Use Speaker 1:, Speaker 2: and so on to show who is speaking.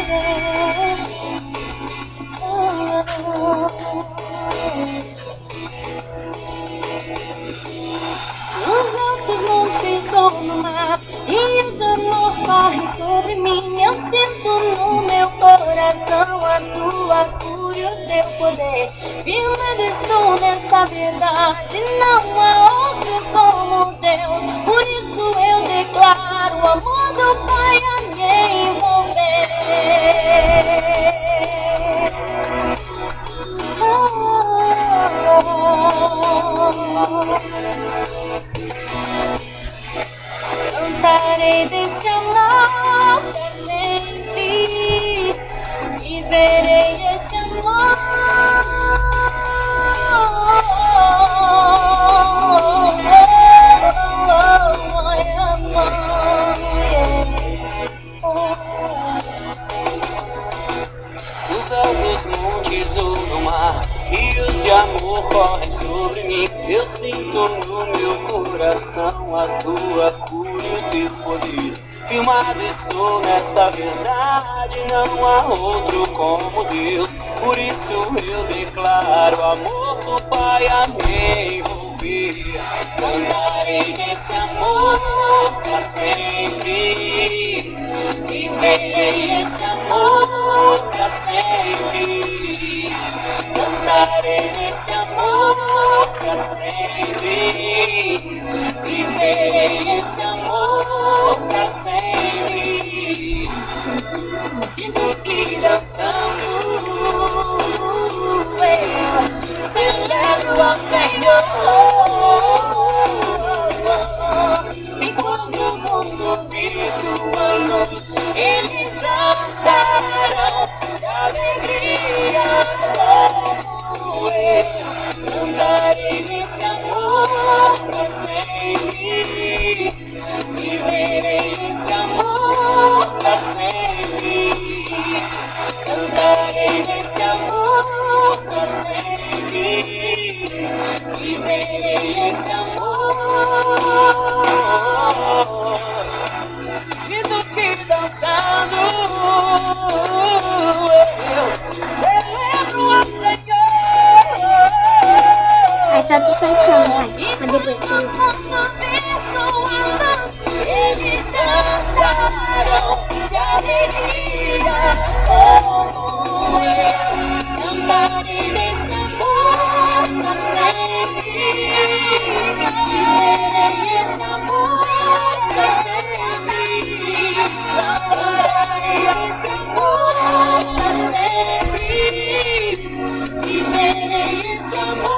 Speaker 1: Nos altos montes ou no mar, rios de amor correm sobre mim. Eu sinto no meu coração a tua cura e o teu poder. Firmado estou nessa verdade, não há outro como Deus. Por isso eu declaro o amor do Pai a me envolver. Cantarei desse amor pra sempre, viverei esse amor.
Speaker 2: Nos altos montes ou no mar, rios de amor correm sobre mim. Eu sinto no meu coração a tua cura e o teu poder. Firmado estou nessa verdade, não há outro como Deus. Por isso eu declaro o amor do Pai a me envolver. Cantarei desse amor pra sempre, viverei esse amor pra sempre. Cantarei desse amor pra sempre, viverei esse amor pra sempre. Sinto que dançando eu celebro ao Senhor. Enquanto o mundo vê sua luz, eles dançarão de alegria como eu. Cantarei nesse amor pra sempre, viverei esse amor pra sempre. Cantarei nesse amor pra sempre, viverei esse amor. Sinto que dançando eu celebro ao Senhor.
Speaker 3: Aí tá tudo fechando, mas
Speaker 1: eles dançarão de alegria como eu. Cantarei desse amor pra sempre, viverei esse amor pra sempre. Cantarei esse amor pra sempre, viverei esse amor.